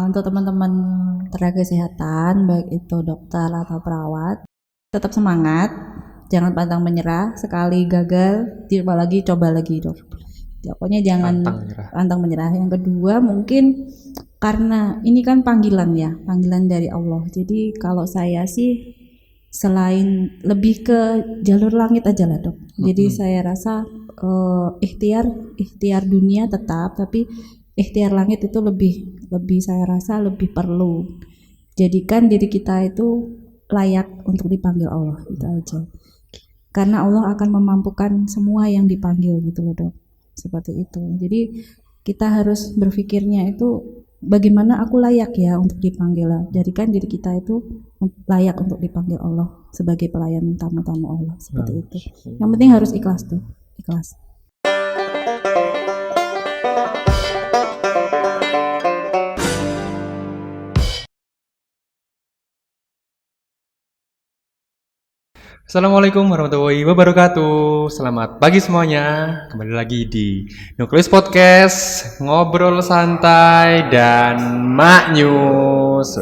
Untuk teman-teman tenaga kesehatan, baik itu dokter atau perawat, tetap semangat, jangan pantang menyerah. Sekali gagal, coba lagi dok. Ya, pokoknya jangan pantang menyerah. Yang kedua mungkin karena ini kan panggilan ya, panggilan dari Allah. Jadi kalau saya sih selain lebih ke jalur langit aja lah dok. Jadi saya rasa ikhtiar dunia tetap, tapi ikhtiar langit itu lebih saya rasa lebih perlu. Jadikan diri kita itu layak untuk dipanggil Allah, itu aja. Karena Allah akan memampukan semua yang dipanggil gitu loh dok. Seperti itu. Jadi kita harus berpikirnya itu bagaimana aku layak ya untuk dipanggil. Jadikan diri kita itu layak untuk dipanggil Allah sebagai pelayan tamu-tamu Allah, seperti itu. Yang penting harus ikhlas tuh, ikhlas. Assalamualaikum warahmatullahi wabarakatuh. Selamat pagi semuanya. Kembali lagi di Nuklis Podcast, ngobrol santai dan maknyus.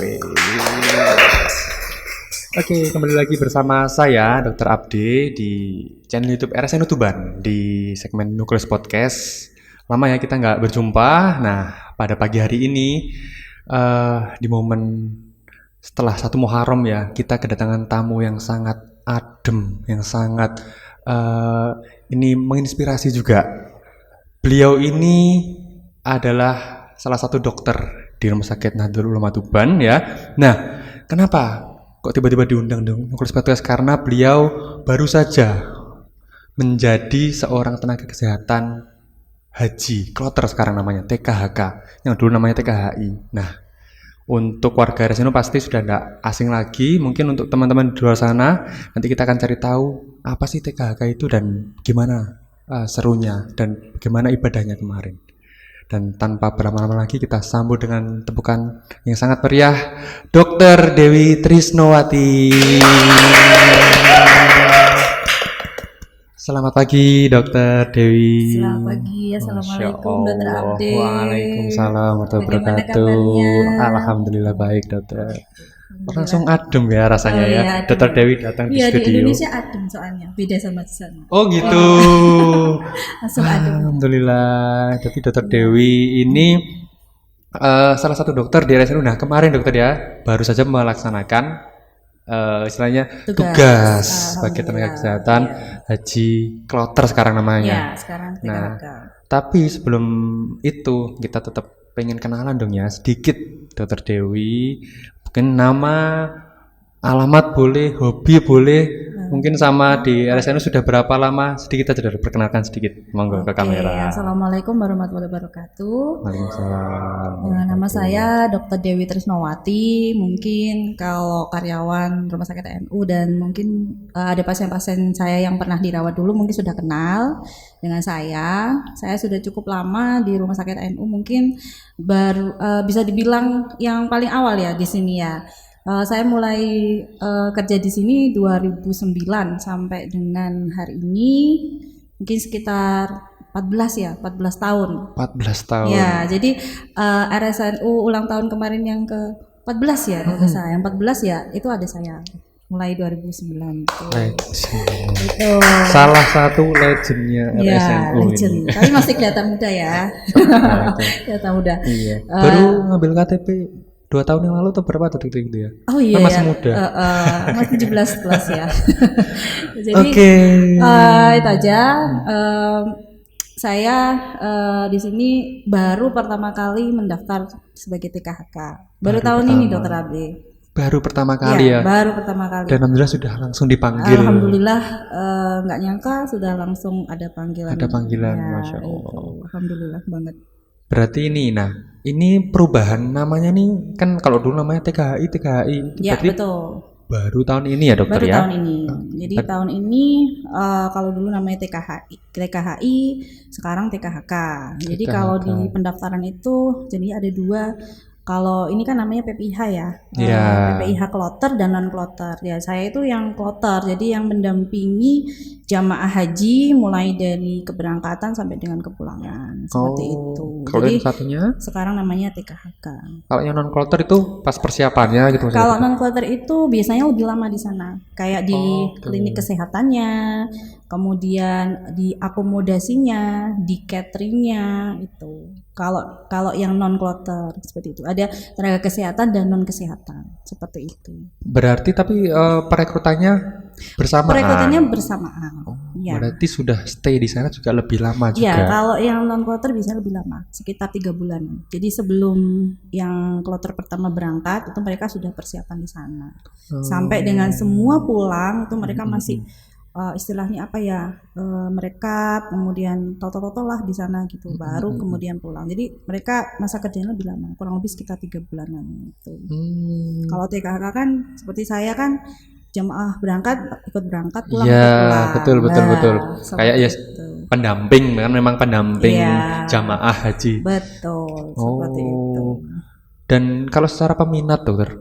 Oke, kembali lagi bersama saya Dr. Abdi di channel YouTube RSN Tuban di segmen Nuklis Podcast. Lama ya kita nggak berjumpa. Nah, pada pagi hari ini di momen setelah 1 Muharram ya, kita kedatangan tamu yang sangat adem, yang sangat ini menginspirasi juga. Beliau ini adalah salah satu dokter di Rumah Sakit Nahdlatul Ulama Tuban ya. Nah, kenapa kok tiba-tiba diundang dong Nuklis Podcast? Karena beliau baru saja menjadi seorang tenaga kesehatan haji kloter, sekarang namanya TKHK, yang dulu namanya TKHI. Nah, untuk warga RSNU pasti sudah tidak asing lagi. Mungkin untuk teman-teman di luar sana, nanti kita akan cari tahu apa sih TKHK itu dan gimana serunya dan bagaimana ibadahnya kemarin. Dan tanpa berlama-lama lagi, kita sambut dengan tepukan yang sangat meriah, Dr. Dewi Trisnowati. Selamat pagi Dr. Dewi. Selamat pagi, assalamualaikum Dr. Abdi. Waalaikumsalam warahmatullahi wabarakatuh. Alhamdulillah baik dokter. Langsung adem ya rasanya ya. Adem. Dr. Dewi datang di studio. Iya, di Indonesia adem soalnya, beda sama di sana. Oh gitu. Langsung adem. Alhamdulillah. Tapi Dr. Dewi ini salah satu dokter di RSNU. Nah kemarin dokter ya baru saja melaksanakan istilahnya tugas sebagai tenaga kesehatan haji kloter sekarang namanya. Ya, sekarang TKHK. Nah, tapi sebelum itu kita tetap pengen kenalan dong ya sedikit Dr. Dewi. Mungkin nama, alamat boleh, hobi boleh. Mungkin sama di RSNU sudah berapa lama? Sedikit aja dari perkenalkan sedikit, monggo ke kamera. Assalamualaikum warahmatullahi wabarakatuh. Waalaikumsalam. Nama saya Dr. Dewi Trisnowati. Mungkin kalau karyawan Rumah Sakit NU dan mungkin ada pasien-pasien saya yang pernah dirawat dulu mungkin sudah kenal dengan saya. Saya sudah cukup lama di Rumah Sakit NU, mungkin baru bisa dibilang yang paling awal ya di sini ya. Saya mulai kerja di sini 2009 sampai dengan hari ini mungkin sekitar 14 tahun. 14 tahun. Ya, jadi RSNU ulang tahun kemarin yang ke-14 ya, kalau nggak salah. Yang 14 ya, itu ada saya. Mulai 2009. Itu. Salah satu legendnya RSNU legend. ini. Tapi masih kelihatan muda ya. Kelihatan muda. Iya. Baru ngambil KTP 2 tahun yang lalu atau berapa tuh gitu ya? Oh iya, masih muda. Masih 17 plus ya. Jadi itu aja. Saya di sini baru pertama kali mendaftar sebagai TKHK. Baru tahun ini Dokter Abdi. Baru pertama kali ya? Baru pertama kali. Dan alhamdulillah sudah langsung dipanggil. Alhamdulillah nggak nyangka sudah langsung ada panggilan. Ada panggilan, ya, Masya Allah. Alhamdulillah banget. Berarti ini perubahan namanya nih kan kalau dulu namanya TKHI. Ya betul. Baru tahun ini ya dokter baru ya? Tahun ini. Jadi tahun ini kalau dulu namanya TKHI, sekarang TKHK. Jadi kalau di pendaftaran itu jadi ada Kalau ini kan namanya PPIH ya, Iya. PPIH kloter dan non kloter. Ya saya itu yang kloter, jadi yang mendampingi jamaah haji mulai dari keberangkatan sampai dengan kepulangan seperti itu. Kalau Jadi yang satunya, sekarang namanya TKHK. kalau yang non kloter itu pas persiapannya gitu maksudnya. Kalau non kloter itu biasanya lebih lama di sana, kayak di Oke. klinik kesehatannya, kemudian di akomodasinya, di cateringnya itu. Kalau yang non kloter seperti itu, ada tenaga kesehatan dan non kesehatan seperti itu. Berarti tapi perekrutannya bersamaan. Perekrutannya bersamaan. Ya. Berarti sudah stay di sana juga lebih lama juga. Ya, kalau yang non kloter bisa lebih lama, sekitar 3 bulan. Jadi sebelum yang kloter pertama berangkat, itu mereka sudah persiapan di sana. Sampai dengan semua pulang, itu mereka masih istilahnya apa ya, mereka kemudian toto-toto lah di sana gitu, baru kemudian pulang. Jadi mereka masa kerjanya lebih lama, kurang lebih sekitar 3 bulanan gitu. Kalau TKHK kan seperti saya kan jamaah berangkat ikut berangkat, pulang Iya, ikut pulang. betul. seperti Kayak ya itu. pendamping kan, memang pendamping Iya. jamaah haji. Betul, seperti itu. Dan kalau secara peminat dokter,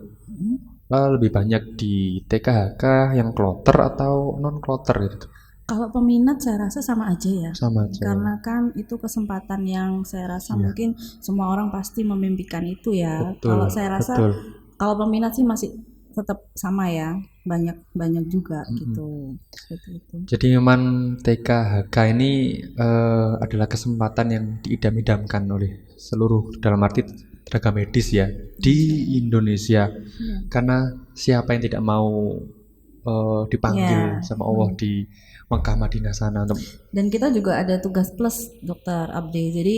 lebih banyak di TKHK yang kloter atau non kloter gitu? Kalau peminat saya rasa sama aja ya. Sama aja. Karena kan itu kesempatan yang saya rasa mungkin semua orang pasti memimpikan itu ya. Betul, Kalau saya rasa betul. kalau peminat sih masih tetap sama ya, banyak juga gitu. Seperti itu. Jadi memang TKHK ini adalah kesempatan yang diidam-idamkan oleh seluruh, dalam arti tenaga medis ya, di Indonesia. Karena siapa yang tidak mau dipanggil sama Allah di Mekah Madinah sana untuk. Dan kita juga ada tugas plus Dokter Abdi. Jadi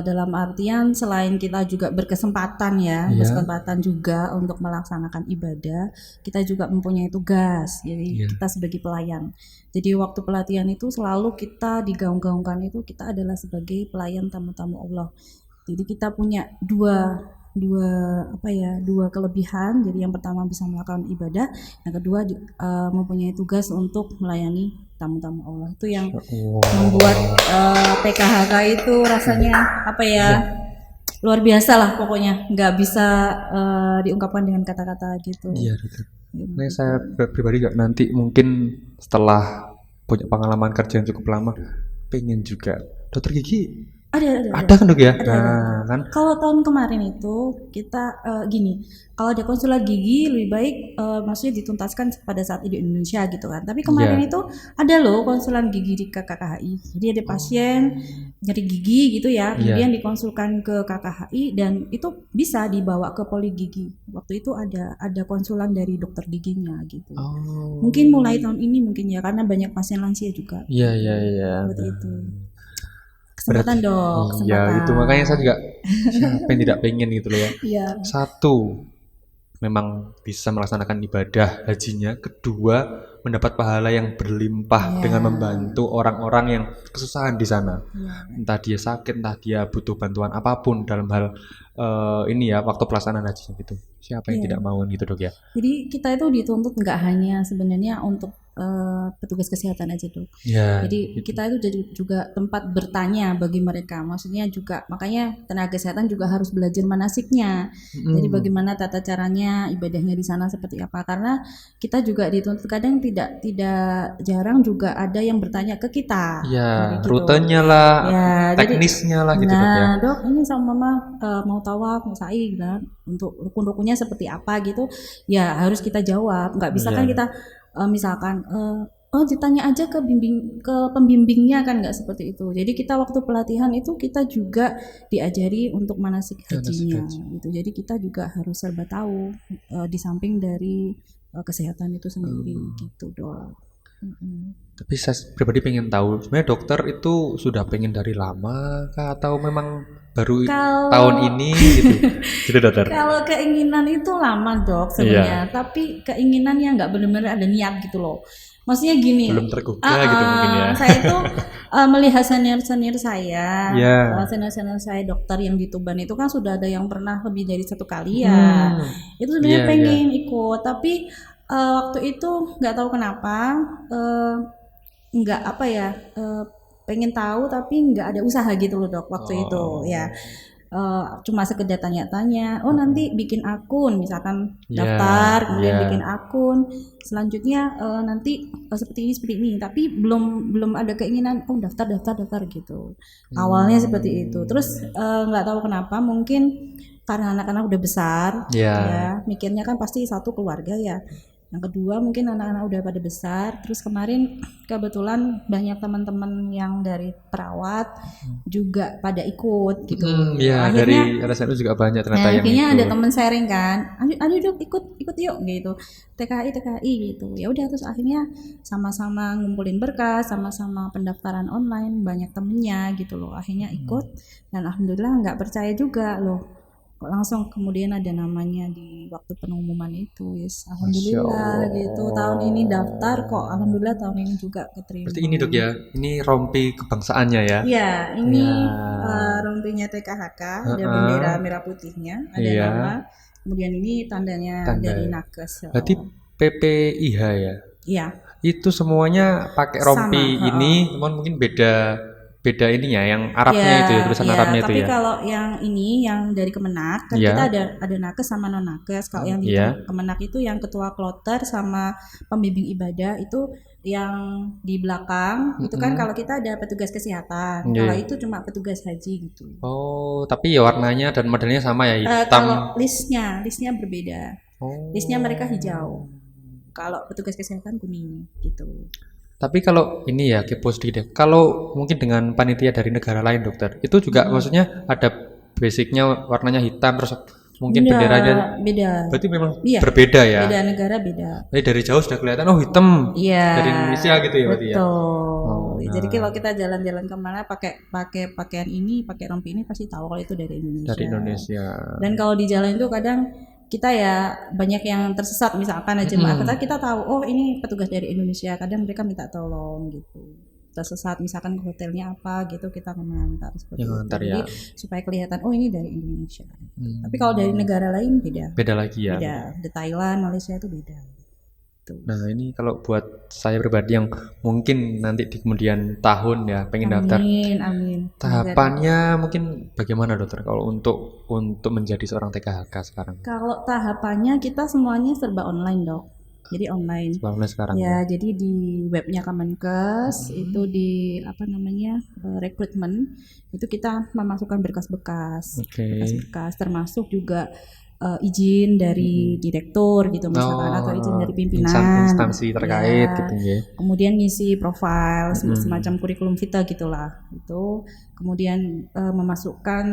dalam artian selain kita juga berkesempatan ya, berkesempatan juga untuk melaksanakan ibadah, kita juga mempunyai tugas. Jadi kita sebagai pelayan. Jadi waktu pelatihan itu selalu kita digaung-gaungkan itu kita adalah sebagai pelayan tamu-tamu Allah. Jadi kita punya dua kelebihan. Jadi yang pertama bisa melakukan ibadah, yang kedua mempunyai tugas untuk melayani tamu-tamu Allah. Itu yang membuat PKHK itu rasanya luar biasa lah pokoknya, nggak bisa diungkapkan dengan kata-kata gitu. Iya betul. Nah, saya pribadi juga nanti mungkin setelah punya pengalaman kerja yang cukup lama, pengen juga dokter gigi. Ada kan dok ya? Ada. Kan. Kalau tahun kemarin itu kita gini, kalau ada konsulat gigi lebih baik maksudnya dituntaskan pada saat di Indonesia gitu kan. Tapi kemarin itu ada loh konsulat gigi di KKHI. Jadi ada pasien nyeri gigi gitu ya, kemudian dikonsulkan ke KKHI dan itu bisa dibawa ke poli gigi. Waktu itu ada konsulan dari dokter giginya gitu. Mungkin mulai tahun ini mungkin ya, karena banyak pasien lansia juga. Iya. Seperti itu. Kesempatan dok. Iya itu makanya saya juga siapa yang tidak pengen gitu loh ya. Iya. Satu, memang bisa melaksanakan ibadah hajinya. Kedua, mendapat pahala yang berlimpah dengan membantu orang-orang yang kesusahan di sana. Entah dia sakit, entah dia butuh bantuan apapun dalam hal ini ya, waktu pelaksanaan hajinya gitu. Siapa yang tidak mau gitu dok ya? Jadi kita itu dituntut nggak hanya sebenarnya untuk petugas kesehatan aja dok. Jadi kita itu jadi juga tempat bertanya bagi mereka. Maksudnya juga makanya tenaga kesehatan juga harus belajar manasiknya. Jadi bagaimana tata caranya ibadahnya di sana seperti apa. Karena kita juga dituntut kadang tidak jarang juga ada yang bertanya ke kita. Gitu. Rutenya lah, teknisnya lah gitu dok ya. Dok ini sama mama mau tawaf, mau sa'i kan, untuk rukun-rukunnya seperti apa gitu. Ya harus kita jawab. Nggak bisa kan kita misalkan ditanya aja ke pembimbingnya kan, nggak seperti itu. Jadi kita waktu pelatihan itu kita juga diajari untuk manasik hajinya gitu. Jadi kita juga harus serba tahu di samping dari kesehatan itu sendiri gitu dok. Tapi saya pribadi pengen tahu sebenarnya dokter itu sudah pengen dari lama kah atau memang baru tahun ini gitu? Gitu dokter. Kalau keinginan itu lama dok sebenarnya, tapi keinginannya nggak benar-benar ada niat gitu loh. Maksudnya gini, belum tergugah gitu mungkin ya. Saya itu melihat senior saya, senior saya dokter yang di Tuban itu kan sudah ada yang pernah lebih dari 1 kali ya. Itu sebenarnya pengen ikut, tapi waktu itu nggak tahu kenapa pengen tahu tapi nggak ada usaha gitu loh dok waktu itu ya. cuma sekedar tanya-tanya, oh nanti bikin akun, misalkan Ya, daftar, kemudian ya. bikin akun, selanjutnya nanti seperti ini, tapi belum ada keinginan, oh daftar gitu. Awalnya seperti itu, terus nggak tahu kenapa, mungkin karena anak-anak udah besar, Ya. ya mikirnya kan pasti satu keluarga ya. Yang kedua mungkin anak-anak udah pada besar. Terus kemarin kebetulan banyak teman-teman yang dari perawat juga pada ikut gitu. Ya, Akhirnya dari RSNU juga banyak ternyata yang akhirnya ada ikut. temen sharing kan, ayo dok ikut yuk gitu, TKI gitu. Ya udah, terus akhirnya sama-sama ngumpulin berkas, sama-sama pendaftaran online, banyak temennya gitu loh. Akhirnya ikut dan alhamdulillah nggak percaya juga loh. Kok langsung kemudian ada namanya di waktu pengumuman itu, yes, Masya alhamdulillah Allah. gitu. Tahun ini daftar kok, alhamdulillah tahun ini juga keterima. Berarti ini dok ya, ini rompi kebangsaannya ya? Iya, ini Ya. rompinya TKHK, ada Heeh. bendera merah putihnya, ada Iya. nama. Kemudian ini tandanya Tanda. dari nakes. Berarti PPIH ya? Iya, Itu semuanya pakai rompi Sama, ini, cuman mungkin beda ininya, yang Arabnya itu ya, tulisan iya. Arabnya itu Tapi ya. kalau yang ini yang dari Kemenak kan Iya. kita ada nakes sama non nakes. Kalau yang di Iya. Kemenak itu yang ketua kloter sama pembimbing ibadah itu yang di belakang itu kan kalau kita ada petugas kesehatan. Iya. Kalau itu cuma petugas haji gitu. Oh, tapi ya warnanya dan modelnya sama ya, hitam. Kalau listnya berbeda. Oh. Listnya mereka hijau. Kalau petugas kesehatan kuning gitu. Tapi kalau ini ya, kepo sedikit ya. Kalau mungkin dengan panitia dari negara lain dokter, itu juga maksudnya ada basicnya warnanya hitam, terus mungkin Enggak, benderanya beda. berarti memang Iya, berbeda ya. beda negara beda. Jadi dari jauh sudah kelihatan, oh hitam Iya. dari Indonesia gitu ya berarti ya. Betul. Jadi nah. kalau kita jalan-jalan kemana pakai pakaian ini, pakai rompi ini pasti tahu kalau itu dari Indonesia. Dari Indonesia. Dan kalau di jalan itu kadang kita ya banyak yang tersesat, misalkan aja jemaah kita tahu oh ini petugas dari Indonesia, kadang mereka minta tolong gitu, tersesat misalkan ke hotelnya apa gitu, kita mengantar seperti itu. Mengantar, Jadi ya. supaya kelihatan oh ini dari Indonesia. Tapi kalau dari negara lain beda, Beda lagi ya. beda. Di Thailand, Malaysia itu beda. Tuh. Nah ini kalau buat saya pribadi yang mungkin nanti di kemudian tahun ya pengen daftar, Amin. tahapannya mungkin bagaimana dokter kalau untuk menjadi seorang TKHK sekarang? Kalau tahapannya kita semuanya serba online dok. Jadi online. Sebelumnya sekarang Ya, jadi di webnya Kemenkes itu di apa namanya rekrutmen itu kita memasukkan berkas-berkas, Oke. berkas-berkas termasuk juga izin dari direktur gitu misalkan atau izin dari pimpinan, instansi terkait ya. gitu ya. Kemudian ngisi profil semacam kurikulum vitae gitulah. Itu kemudian memasukkan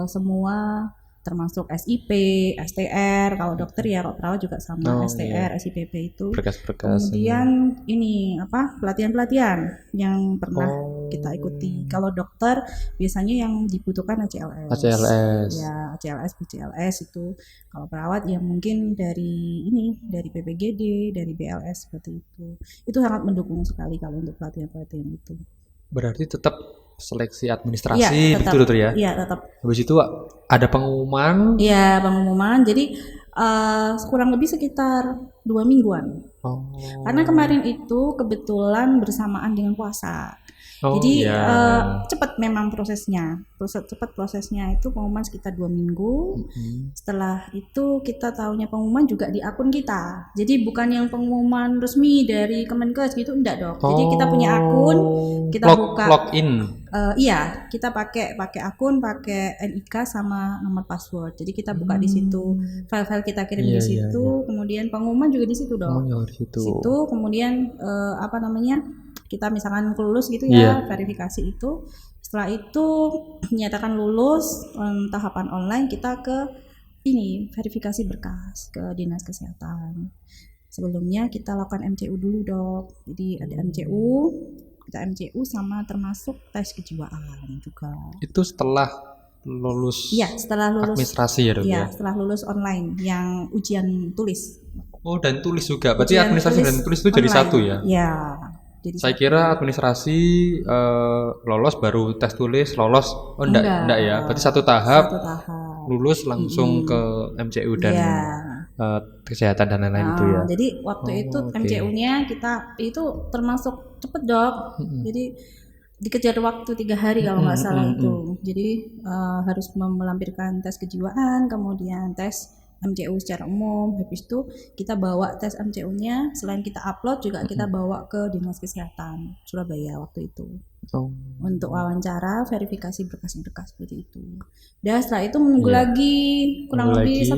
semua termasuk SIP, STR, kalau dokter ya kalau perawat juga sama STR, SIPP itu. Berkas-berkas. Kemudian ini apa pelatihan-pelatihan yang pernah kita ikuti. Kalau dokter biasanya yang dibutuhkan ACLS. ACLS. Ya, ACLS, BCLS itu. Kalau perawat ya mungkin dari PPGD, dari BLS seperti itu. Itu sangat mendukung sekali kalau untuk pelatihan-pelatihan itu. Berarti tetap seleksi administrasi Iya, gitu dokter ya? Iya, tetap. Habis itu ada pengumuman. Iya, pengumuman. Jadi kurang lebih sekitar 2 mingguan. Karena kemarin itu kebetulan bersamaan dengan puasa. Jadi cepat memang prosesnya. Cepat prosesnya itu pengumuman sekitar 2 minggu. Setelah itu kita tahunya pengumuman juga di akun kita. Jadi bukan yang pengumuman resmi dari Kemenkes gitu, enggak dok. Jadi kita punya akun, kita buka login. Iya, kita pakai akun, pakai NIK sama nomor password. Jadi kita buka di situ, file-file kita kirim di situ, kemudian pengumuman juga di situ dong. Di situ. Kemudian apa namanya? Kita misalkan lulus gitu ya, verifikasi itu. Setelah itu menyatakan lulus tahapan online, kita ke ini verifikasi berkas ke Dinas Kesehatan. Sebelumnya kita lakukan MCU dulu dok. Jadi ada MCU. Kita MCU sama termasuk tes kejiwaan juga. Itu setelah lulus. Iya, setelah lulus administrasi ya dok ya. Setelah lulus online yang ujian tulis. Oh, dan tulis juga. Berarti administrasi dan tulis itu jadi satu ya? Iya. Jadi saya kira administrasi lolos baru tes tulis lolos. Oh enggak ya. Berarti satu tahap. Lulus langsung ke MCU dan kesehatan dan lain-lain itu ya. Jadi waktu itu MCU-nya kita itu termasuk cepet dok. Jadi dikejar waktu 3 hari kalau nggak salah itu. Jadi harus melampirkan tes kejiwaan, kemudian tes MCU secara umum. Habis itu kita bawa tes MCU-nya, selain kita upload juga kita bawa ke Dinas Kesehatan Surabaya waktu itu. Untuk wawancara, verifikasi berkas-berkas seperti itu. Dan setelah itu menunggu lagi kurang lebih 1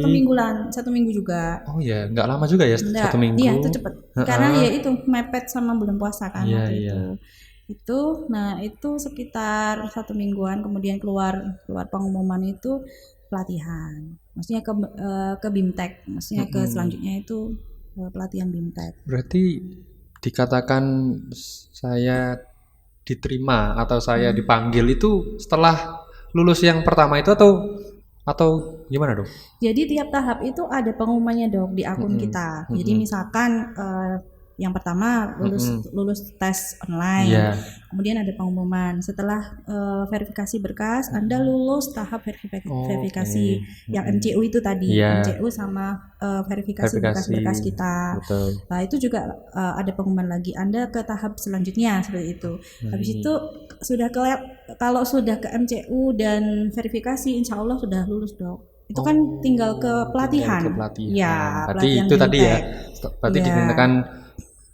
minggu juga. Oh ya, nggak lama juga ya 1 minggu. Iya, itu cepet. Karena ya itu mepet sama bulan puasa kan waktu itu. Itu sekitar 1 mingguan, kemudian keluar pengumuman itu pelatihan, maksudnya ke BIMTEK, maksudnya ke selanjutnya itu pelatihan BIMTEK. Berarti dikatakan saya diterima atau saya dipanggil itu setelah lulus yang pertama itu atau gimana dok? Jadi tiap tahap itu ada pengumumannya dok di akun kita. Jadi misalkan yang pertama lulus tes online, kemudian ada pengumuman setelah verifikasi berkas Anda lulus tahap verifikasi yang MCU itu tadi, MCU sama verifikasi berkas-berkas kita. Nah itu juga ada pengumuman lagi Anda ke tahap selanjutnya seperti itu. Habis itu kalau sudah ke MCU dan verifikasi insya Allah sudah lulus dok. Itu kan tinggal ke pelatihan. Ya, berarti itu tadi ya. Berarti dikatakan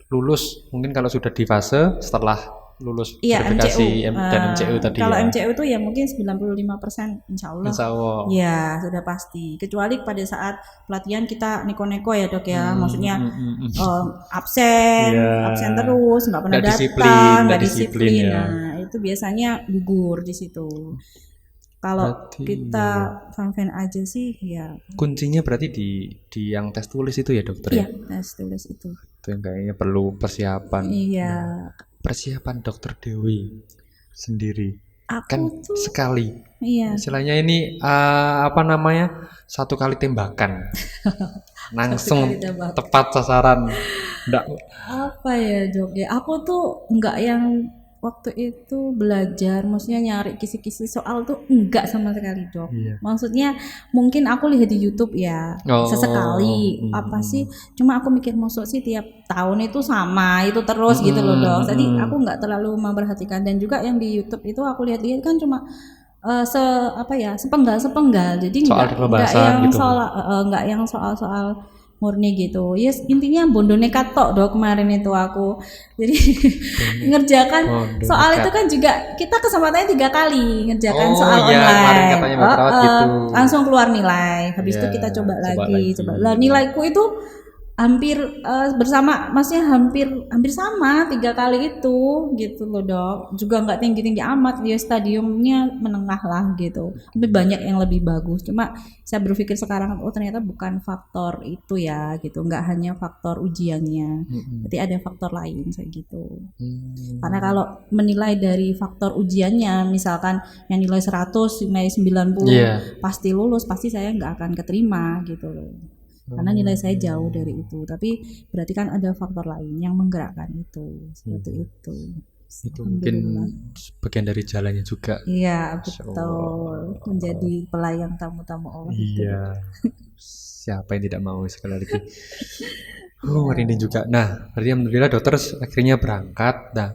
lulus mungkin kalau sudah di fase setelah lulus verifikasi dan MCU tadi. Kalau MCU itu ya mungkin 95% insya Allah. Ya sudah pasti. Kecuali pada saat pelatihan kita neko-neko ya dok ya, maksudnya absen terus, nggak pernah datang, nggak disiplin. Nah itu biasanya gugur di situ. Kalau kita fan-fan aja sih ya. Kuncinya berarti di yang tes tulis itu ya dokter ya? Iya, tes tulis itu. Itu yang kayaknya perlu persiapan. Iya. Persiapan dokter Dewi sendiri. Aku kan tuh, sekali. Iya. Istilahnya ini satu kali tembakan. Langsung tepat sasaran. Nggak. Apa ya Jok ya? Aku tuh enggak yang waktu itu belajar, maksudnya nyari kisi-kisi soal tuh enggak sama sekali dok. Maksudnya mungkin aku lihat di YouTube ya sesekali apa sih, cuma aku mikir masuk sih tiap tahun itu sama itu terus gitu loh dok. Jadi aku enggak terlalu memperhatikan, dan juga yang di YouTube itu aku lihat-lihat kan cuma sepenggal, jadi enggak yang soal murni gitu. Yes, intinya bondo nekat tok dok kemarin itu aku. Jadi ngerjakan soal itu kan juga kita kesempatannya 3 kali ngerjakan soal online. Gitu. Langsung keluar nilai. Habis itu kita coba lagi. Lah nilaiku itu hampir maksudnya hampir sama 3 kali itu gitu loh dok. Juga nggak tinggi amat, dia stadiumnya menengah lah gitu. Tapi banyak yang lebih bagus. Cuma saya berpikir sekarang ternyata bukan faktor itu ya gitu. Nggak hanya faktor ujiannya, tapi ada faktor lain kayak gitu. Karena kalau menilai dari faktor ujiannya, misalkan yang nilai 100, nilai 90 pasti lulus, pasti saya nggak akan keterima gitu loh. Karena nilai saya jauh dari itu, tapi berarti kan ada faktor lain yang menggerakkan itu, seperti itu. Itu mungkin bagian dari jalannya juga. Iya betul, menjadi pelayan tamu-tamu Allah. Iya. Siapa yang tidak mau sekali lagi. Hari ini juga. Nah, berarti alhamdulillah dokter akhirnya berangkat. Nah,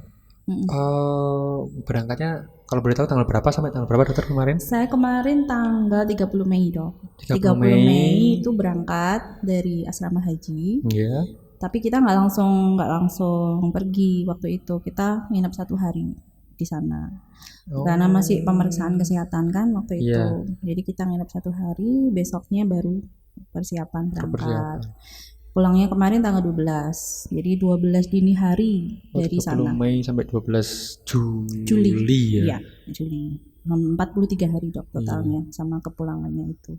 berangkatnya kalau boleh tahu tanggal berapa sampai tanggal berapa dokter kemarin? Saya kemarin tanggal 30 Mei dok. 30 Mei itu berangkat dari asrama haji. Iya. Tapi kita nggak langsung pergi waktu itu. Kita nginep 1 hari di sana. Karena masih pemeriksaan kesehatan kan waktu itu. Jadi kita nginep 1 hari, besoknya baru persiapan berangkat. Pulangnya kemarin tanggal 12. Jadi 12 dini hari dari sana. 30 Mei sampai 12 Juli ya. Iya, Juli. 43 hari dok totalnya sama kepulangannya itu.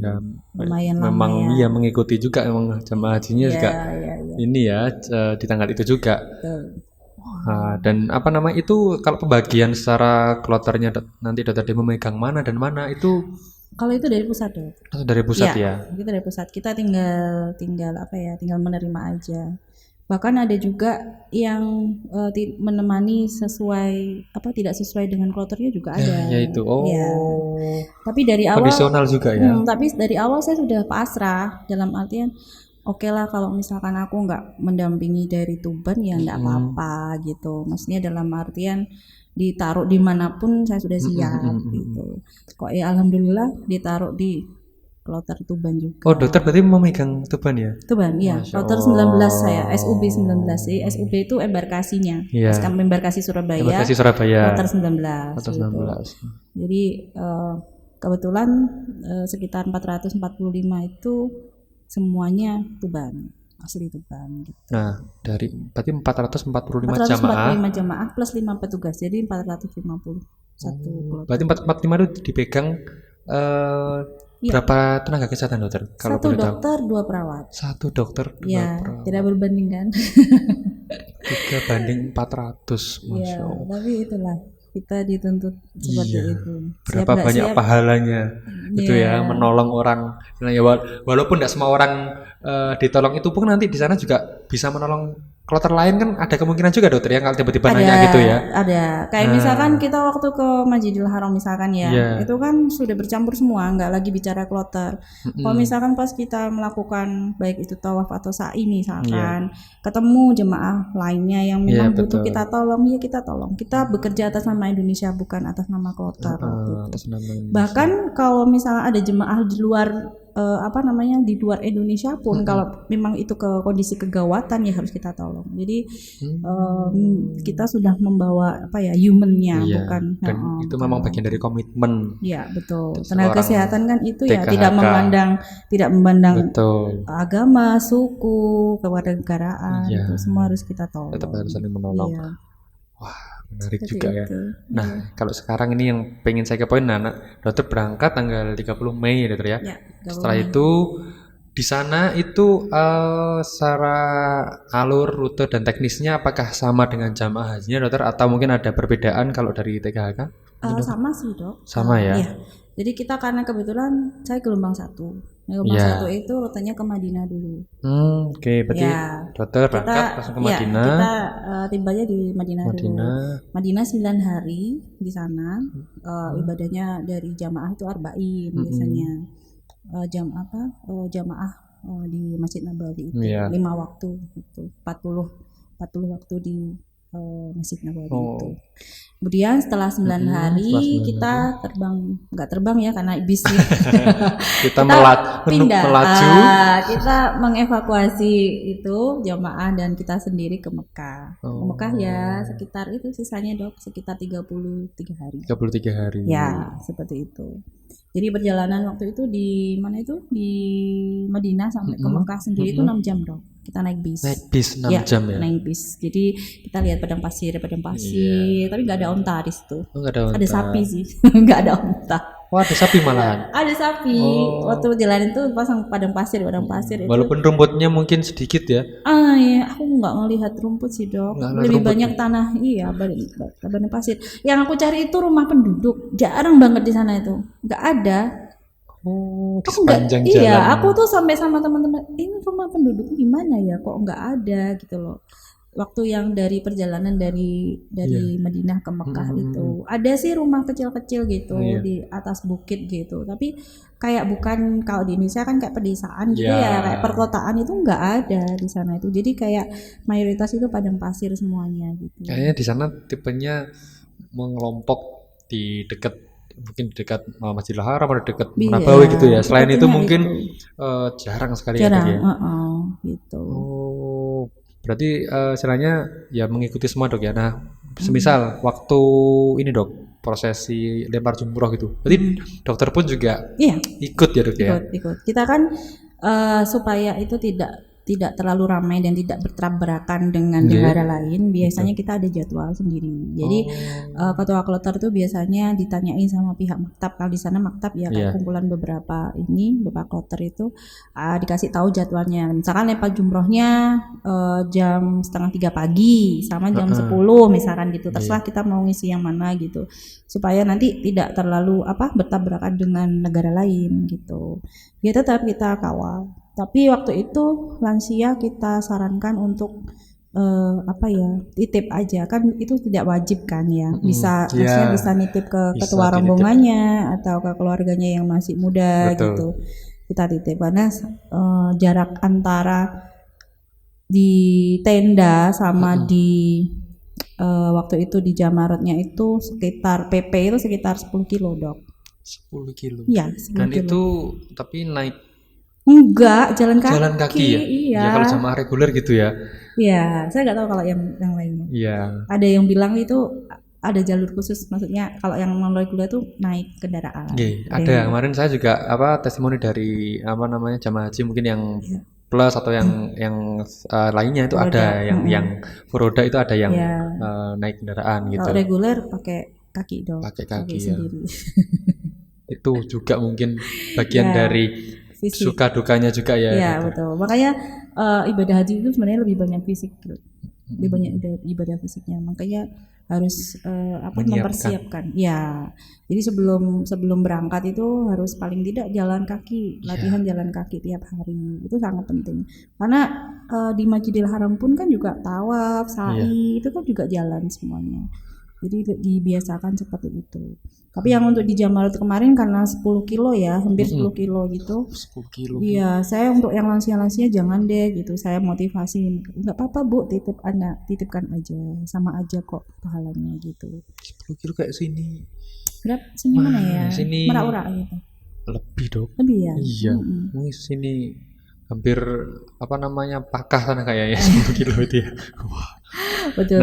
Ya, lumayan memang lama ya. Mengikuti juga memang jamaah hajinya juga. Ini ya di tanggal itu juga. Dan itu kalau pembagian secara kloternya nanti dokter dia memegang mana dan mana itu? Kalau itu dari pusat dok. Dari pusat ya. Kita dari pusat. Kita tinggal tinggal menerima aja. Bahkan ada juga yang menemani tidak sesuai dengan kloternya juga ada. Ya itu. Tapi dari awal kondisional juga ya. Tapi dari awal saya sudah pasrah, dalam artian oke lah kalau misalkan aku nggak mendampingi dari Tuban ya nggak apa-apa gitu. Maksudnya dalam artian ditaruh dimanapun saya sudah siap gitu. Kok ya alhamdulillah ditaruh di Kloter Tuban juga. Oh, dokter berarti memegang Tuban ya? Tuban, iya. Masya Kloter Allah. 19 saya, SUB 19. Jadi SUB itu embarkasinya. Iya. Embarkasi Surabaya. Embarkasi Surabaya. Kloter 19. Kloter gitu. 19. Jadi kebetulan sekitar 445 itu semuanya Tuban, asli Tuban. Gitu. Nah, dari berarti 445 jamaah plus 5 petugas, jadi 450 satu kloter. Berarti 445 itu dipegang berapa tenaga kesehatan dokter? Kalau satu boleh dokter, tahu. 2 perawat. Satu dokter, 2 ya, perawat. Tidak berbanding kan? 3 banding 400, Masya Allah. Tapi itulah kita dituntut seperti itu. Berapa banyak pahalanya itu ya, menolong orang. Nah, ya walaupun tidak semua orang ditolong itu pun nanti di sana juga bisa menolong kloter lain kan, ada kemungkinan juga dokter yang kalau tiba-tiba nanya gitu ya. Ada. Kayak misalkan kita waktu ke Masjidil Haram misalkan ya, itu kan sudah bercampur semua, nggak lagi bicara kloter. Kalau misalkan pas kita melakukan baik itu tawaf atau sa'i misalkan, ketemu jemaah lainnya yang memang butuh kita tolong, ya kita tolong. Kita bekerja atas nama Indonesia bukan atas nama kloter. Atas nama Indonesia. Bahkan kalau misalnya ada jemaah di luar di luar Indonesia pun kalau memang itu ke kondisi kegawatan ya harus kita tolong. Jadi kita sudah membawa human-nya bukan. Dan itu memang bagian dari komitmen. Iya betul. Tenaga kesehatan kan itu TKHK. tidak memandang betul. Agama, suku, kewarganegaraan itu semua harus kita tolong. Tetap harus saling menolong. Iya. Wah, menarik seperti juga itu. Ya. Nah, kalau sekarang ini yang pengen saya kepoin, dokter berangkat tanggal 30 Mei ya dokter ya. Setelah itu di sana itu secara alur, rute dan teknisnya apakah sama dengan jamaah hajinya dokter atau mungkin ada perbedaan kalau dari TKHK? Sama sih dok. Sama ya. Iya. Jadi kita karena kebetulan saya gelombang 1. Gelombang 1 itu rutenya ke Madinah dulu. Oke, berarti dokter berangkat langsung ke Madinah. Kita tibanya di Madinah dulu. Madinah 9 hari di sana. Ibadahnya dari jamaah itu arba'in biasanya. Jamaah di Masjid Nabawi itu 5 waktu itu 40 waktu di Masjid Nabawi itu. Kemudian setelah 9 hari kita nggak terbang ya karena bis ya. kita pindah, melaju. Kita mengevakuasi itu jamaah dan kita sendiri ke Mekah. Ke Mekah ya sekitar itu sisanya dok sekitar 33 hari. 33 hari. Ya seperti itu. Jadi perjalanan waktu itu di mana itu di Madinah sampai ke Mekah sendiri itu 6 jam dok. Kita naik bis. Naik bis 6 jam ya. Naik bis. Jadi kita lihat padang pasir, tapi nggak ada onta di situ. Nggak ada onta. Ada sapi sih, nggak ada onta. Wah, ada sapi malahan. Ada sapi. Waktu jalan itu pasang padang pasir itu. Walaupun rumputnya mungkin sedikit ya. Iya, aku nggak ngelihat rumput sih dok. Lebih banyak tanah. Iya, padang pasir. Yang aku cari itu rumah penduduk. Jarang banget di sana itu. Nggak ada. Di sepanjang jalan. Iya, aku tuh sampai sama teman-teman, ini rumah penduduk gimana ya? Kok nggak ada gitu loh. Waktu yang dari perjalanan dari Madinah ke Mekah itu ada sih rumah kecil-kecil gitu di atas bukit gitu, tapi kayak bukan kalau di Indonesia kan kayak pedesaan gitu ya, kayak perkotaan itu nggak ada di sana itu. Jadi kayak mayoritas itu padang pasir semuanya gitu. Kayaknya di sana tipenya mengelompok di dekat Masjidil Haram atau dekat Nabawi gitu ya. Selain itu mungkin jarang sekali ya. Gitu. Berarti istilahnya ya mengikuti semua dok ya. Nah, semisal waktu ini dok prosesi lempar jumroh gitu, berarti dokter pun juga ikut ya dok ya. Ikut. Kita kan supaya itu tidak terlalu ramai dan tidak bertabrakan dengan negara lain, biasanya kita ada jadwal sendiri. Jadi ketua kloter itu biasanya ditanyain sama pihak maktab. Kalau di sana maktab ya kayak kumpulan beberapa kloter itu dikasih tahu jadwalnya. Misalkan lempar jumrohnya jam 2:30 pagi sama jam 10 misalkan gitu. Terserah kita mau ngisi yang mana gitu. Supaya nanti tidak terlalu bertabrakan dengan negara lain gitu. Ya tetap kita kawal. Tapi waktu itu lansia kita sarankan untuk titip aja, kan itu tidak wajib kan ya, bisa nitip ke ketua rombongannya atau ke keluarganya yang masih muda gitu. kita titip karena jarak antara di tenda sama di waktu itu di Jamaratnya itu sekitar PP itu sekitar 10 kilo dok. 10 kilo. Iya 10 Dan kilo. itu tapi naik Enggak, jalan kaki. jalan kaki ya? Iya. Ya kalau jamaah reguler gitu ya. Iya, saya nggak tahu kalau yang lainnya. Iya. Ada yang bilang itu ada jalur khusus, maksudnya kalau yang non reguler tuh naik kendaraan. Oke, ada kemarin saya juga testimoni dari jamaah haji mungkin yang Iya. plus atau yang lainnya itu Furoda. ada yang furoda itu ada yang Iya. naik kendaraan gitu. Kalau reguler pakai kaki dong. Pakai kaki ya. sendiri. Itu juga mungkin bagian Ya, dari fisik. suka dukanya juga ya. Iya gitu. betul. Makanya ibadah haji itu sebenarnya lebih banyak fisik, lebih banyak ibadah fisiknya. Makanya harus Menyiapkan. mempersiapkan. Ya. Jadi sebelum berangkat itu harus paling tidak jalan kaki, latihan jalan kaki tiap hari. Itu sangat penting. Karena di Masjidil Haram pun kan juga tawaf, sa'i, itu kan juga jalan semuanya. Jadi dibiasakan seperti itu. Tapi yang untuk di Jamarat kemarin karena 10 kilo ya, hampir 10 kilo gitu. 10 kilo. Iya, saya untuk yang lansia-lansia jangan deh gitu. Saya motivasi, nggak apa-apa Bu, titipkan aja, sama aja kok pahalanya gitu. 10 kilo kayak sini. Berapa sini mana ya? Sini Merak-urak gitu. lebih dok. Lebih ya? Iya. Mungkin sini hampir Pakah sana kayaknya 10 kilo itu ya. Wah. Betul.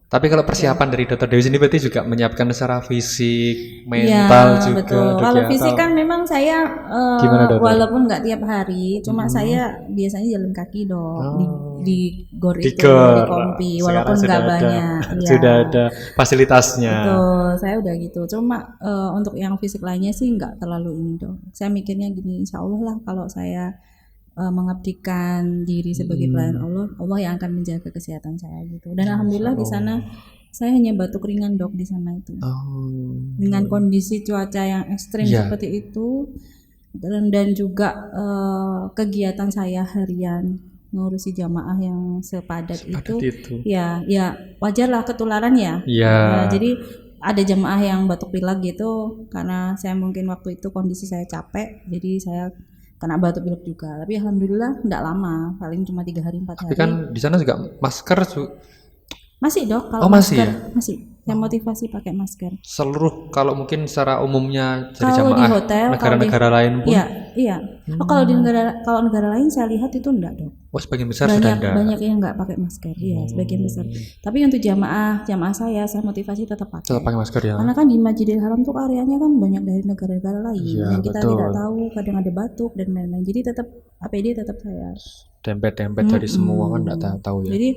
Tapi kalau persiapan dari Dokter Dewi sini berarti juga menyiapkan secara fisik, mental juga. Betul. Dok, Kalau ya? fisik kan memang saya Gimana, Dokter? walaupun nggak tiap hari, cuma saya biasanya jalan kaki dong di gor Di itu, gor. di Kompi, Sekarang walaupun sudah nggak ada- banyak. Iya. Sudah ada fasilitasnya. Betul, saya udah gitu. Cuma untuk yang fisik lainnya sih nggak terlalu ini dong. Saya mikirnya gini, insya Allah lah kalau saya mengabdikan diri sebagai pelayan Allah, Allah yang akan menjaga kesehatan saya gitu. Dan alhamdulillah di sana saya hanya batuk ringan dok di sana itu. Dengan kondisi cuaca yang ekstrim seperti itu dan juga kegiatan saya harian ngurusi jamaah yang sepadat itu. Ya wajar lah ketularan ya. Iya. Jadi ada jamaah yang batuk pilek gitu karena saya mungkin waktu itu kondisi saya capek, jadi saya kena batuk pilek juga. Tapi alhamdulillah enggak lama, paling cuma 3 hari 4 hari. Tapi kan di sana juga masker masih dok kalau masih masker ya? masih. Saya motivasi pakai masker. Seluruh kalau mungkin secara umumnya dari Kalau di jamaah hotel, negara-negara lain pun. Iya. Oh, kalau di negara lain saya lihat itu enggak dok. Oh, sebagian besar sudah ada. Banyak yang enggak pakai masker. Iya, sebagian besar. Tapi untuk jamaah saya motivasi tetap pakai. Tetap pakai masker ya. Karena kan di Masjidil Haram tuh areanya kan banyak dari negara-negara lain Iya, yang kita betul. tidak tahu, kadang ada batuk dan lain-lain. Jadi tetap APD tetap saya. Dempet-dempet dari semua kan enggak tahu ya. Jadi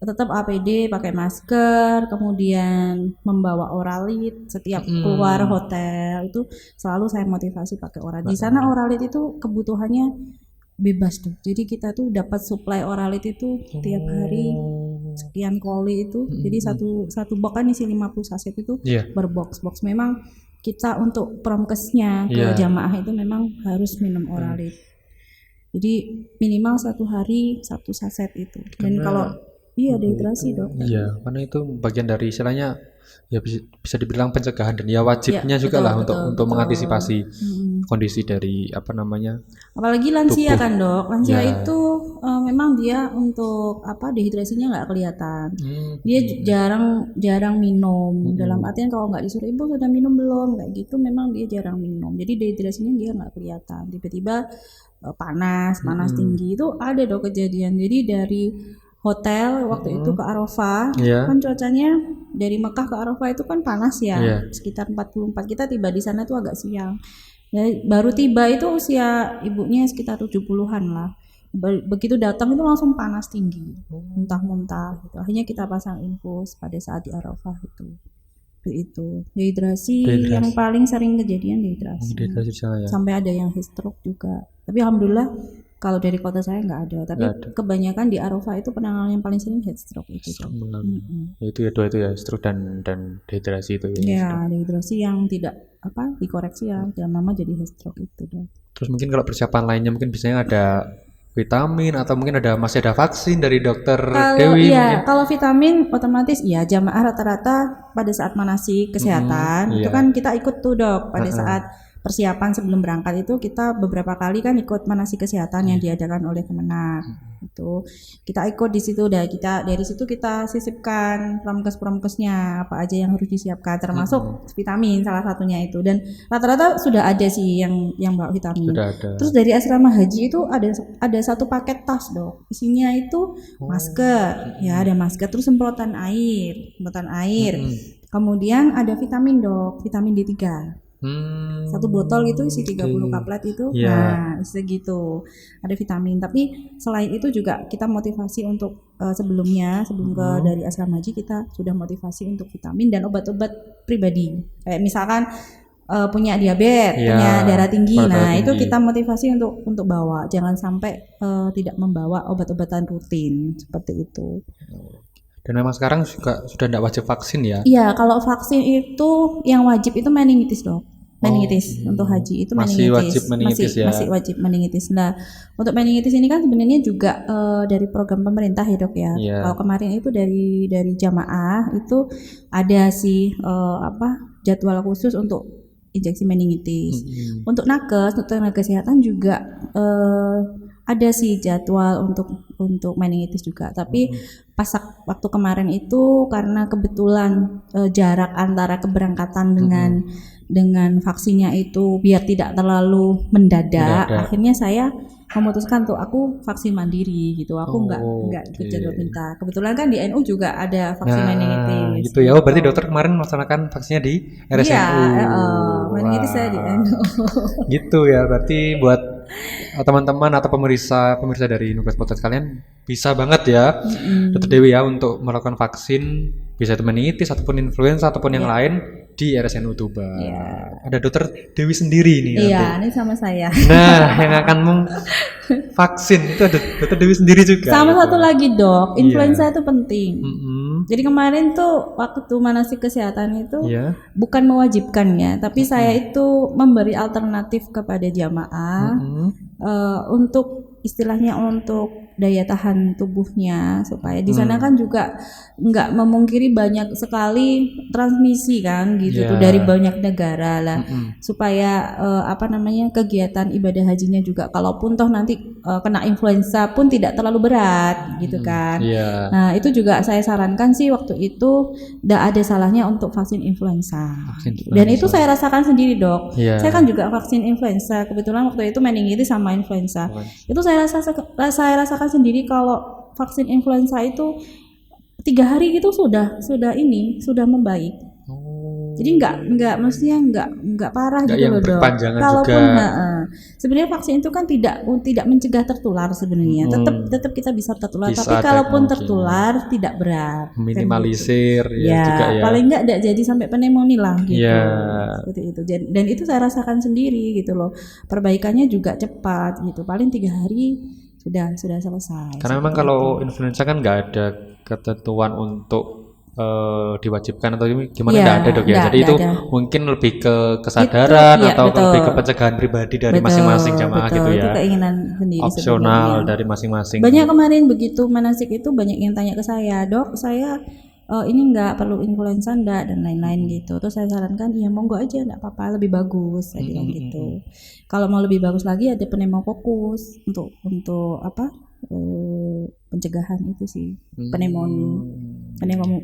tetap APD, pakai masker, kemudian membawa oralit setiap keluar hotel itu selalu saya motivasi pakai oralit. Di sana oralit itu kebutuhannya bebas tuh. Jadi kita tuh dapat suplai oralit itu tiap hari sekian koli itu. Jadi satu box kan isi 50 saset itu berbox. Memang kita untuk promkesnya ke jamaah itu memang harus minum oralit. Jadi minimal 1 hari 1 saset itu. Dan kalau dehidrasi dok. Iya, karena itu bagian dari istilahnya ya bisa dibilang pencegahan dan ya wajibnya juga lah untuk mengantisipasi kondisi dari apalagi lansia tubuh. kan dok. Lansia itu memang dia untuk dehidrasinya nggak kelihatan. Dia jarang minum. Dalam artian kalau nggak disuruh ibu sudah minum belum kayak gitu, memang dia jarang minum. Jadi dehidrasinya dia nggak kelihatan. Tiba-tiba panas tinggi itu ada dok kejadian. Jadi dari hotel waktu itu ke Arafah, kan cuacanya dari Mekah ke Arafah itu kan panas ya, sekitar 44. Kita tiba di sana tuh agak siang. Ya, baru tiba itu usia ibunya sekitar 70-an lah. Begitu datang itu langsung panas tinggi, muntah-muntah gitu. Akhirnya kita pasang infus pada saat di Arafah itu. Dehidrasi yang paling sering kejadian dehidrasi. Sampai ada yang heat stroke juga. Tapi alhamdulillah kalau dari kota saya nggak ada, tapi kebanyakan di Arafah itu penanganan yang paling sering heat stroke itu. Itu ya dua itu ya, stroke dan dehidrasi itu ya. Ya, dehidrasi yang tidak dikoreksi ya, jangan lama jadi heat stroke itu dong. Terus mungkin kalau persiapan lainnya mungkin biasanya ada vitamin atau mungkin masih ada vaksin dari Dokter Dewi. Iya, kalau vitamin otomatis jamaah rata-rata pada saat manasik kesehatan itu kan kita ikut tuh dok pada saat persiapan sebelum berangkat itu kita beberapa kali kan ikut manasik kesehatan yang diadakan oleh Kemenak. Itu kita ikut di situ, dari situ kita sisipkan promkes-promkesnya apa aja yang harus disiapkan, termasuk vitamin salah satunya itu. Dan rata-rata sudah ada sih yang bawa vitamin. Sudah ada. Terus dari asrama haji itu ada satu paket tas, Dok. Isinya itu masker, ya ada masker, terus semprotan air. Kemudian ada vitamin, Dok, vitamin D3. Satu botol itu isi 30 kaplet itu. Nah, segitu. Ada vitamin. Tapi selain itu juga kita motivasi untuk sebelum dari asrama haji kita sudah motivasi untuk vitamin dan obat-obat pribadi. Kayak misalkan punya diabetes, punya darah tinggi. Nah, itu kita motivasi untuk bawa. Jangan sampai tidak membawa obat-obatan rutin seperti itu. Dan memang sekarang juga sudah tidak wajib vaksin ya? Iya, kalau vaksin itu yang wajib itu meningitis, Dok. Meningitis untuk haji itu masih meningitis. Wajib meningitis ya? Masih wajib meningitis. Nah, untuk meningitis ini kan sebenarnya juga dari program pemerintah ya, Dok ya. Kalau kemarin itu dari jamaah itu ada sih jadwal khusus untuk injeksi meningitis. Untuk nakes, untuk tenaga kesehatan juga ada sih jadwal untuk meningitis juga. Tapi pas waktu kemarin itu karena kebetulan jarak antara keberangkatan dengan vaksinnya itu biar tidak terlalu mendadak. Akhirnya saya memutuskan tuh aku vaksin mandiri gitu. Aku enggak ikut jadwal minta. Kebetulan kan di NU juga ada vaksin meningitis. Gitu ya. Oh, berarti dokter kemarin melaksanakan vaksinnya di RSNU. Iya, meningitis saya di NU. Gitu ya. Berarti buat teman-teman atau pemirsa dari Nukles Podcast kalian bisa banget ya, Dokter Dewi ya, untuk melakukan vaksin, bisa itu meningitis ataupun influenza ataupun yang lain di RSNU Tuban. Ada Dokter Dewi sendiri nih. Iya, ini sama saya. Nah, yang akan vaksin itu ada Dokter Dewi sendiri juga. Sama satu lagi, Dok, influenza itu penting. Jadi kemarin tuh waktu manasik kesehatan itu bukan mewajibkan ya, tapi saya itu memberi alternatif kepada jamaah untuk istilahnya untuk daya tahan tubuhnya, supaya di sana kan juga nggak memungkiri banyak sekali transmisi kan gitu tuh dari banyak negara lah, supaya kegiatan ibadah hajinya juga kalaupun toh nanti kena influenza pun tidak terlalu berat gitu kan. Nah, itu juga saya sarankan sih waktu itu tidak ada salahnya untuk vaksin influenza. Dan itu saya rasakan sendiri, Dok. Saya kan juga vaksin influenza, kebetulan waktu itu meningitis sama influenza. Itu saya rasakan sendiri kalau vaksin influenza itu 3 hari itu sudah membaik. Jadi nggak parah gitu loh, Dok. Kalaupun sebenarnya vaksin itu kan tidak mencegah tertular sebenarnya. Tetap kita bisa tertular, tapi kalaupun tertular tidak berat. Minimalisir kan, juga ya. Paling nggak jadi sampai pneumonia lah gitu. Seperti itu. Dan itu saya rasakan sendiri gitu loh. Perbaikannya juga cepat gitu. Paling 3 hari sudah selesai. Karena memang kalau influenza kan nggak ada ketentuan untuk diwajibkan atau gimana, nggak ada, Dok ya. Jadi itu mungkin lebih ke kesadaran atau lebih ke pencegahan pribadi dari masing-masing jamaah gitu ya. Itu keinginan sendiri, opsional dari masing-masing. Banyak kemarin begitu manasik itu banyak yang tanya ke saya, Dok, saya ini nggak perlu influenza enggak dan lain-lain gitu. Terus saya sarankan ya monggo aja, enggak apa-apa, lebih bagus saya bilang gitu. Kalau mau lebih bagus lagi ada pneumokokus untuk pencegahan itu sih,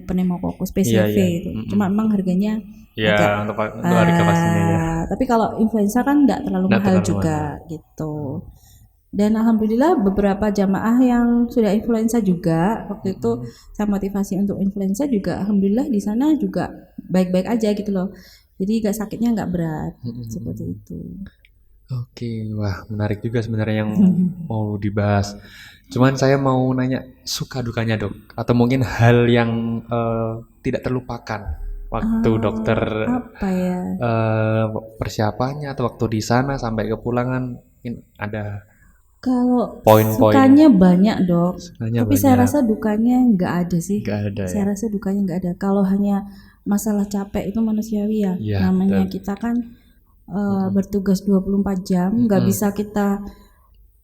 pneumokokus PCV itu. Cuma memang harganya untuk harga vaksinnya ya. Tapi kalau influenza kan enggak terlalu mahal juga gitu. Dan alhamdulillah beberapa jamaah yang sudah influenza juga waktu itu saya motivasi untuk influenza juga, alhamdulillah di sana juga baik-baik aja gitu loh. Jadi sakitnya nggak berat seperti itu. Oke, wah menarik juga sebenarnya yang mau dibahas. Cuman saya mau nanya suka dukanya, Dok, atau mungkin hal yang tidak terlupakan waktu dokter persiapannya atau waktu di sana sampai kepulangan, mungkin ada. Kalau poin-poin. Sukanya banyak, Dok. Tapi banyak. Saya rasa dukanya nggak ada sih. Saya rasa dukanya nggak ada. Kalau hanya masalah capek itu manusiawi ya. Namanya kita kan bertugas 24 jam, nggak bisa kita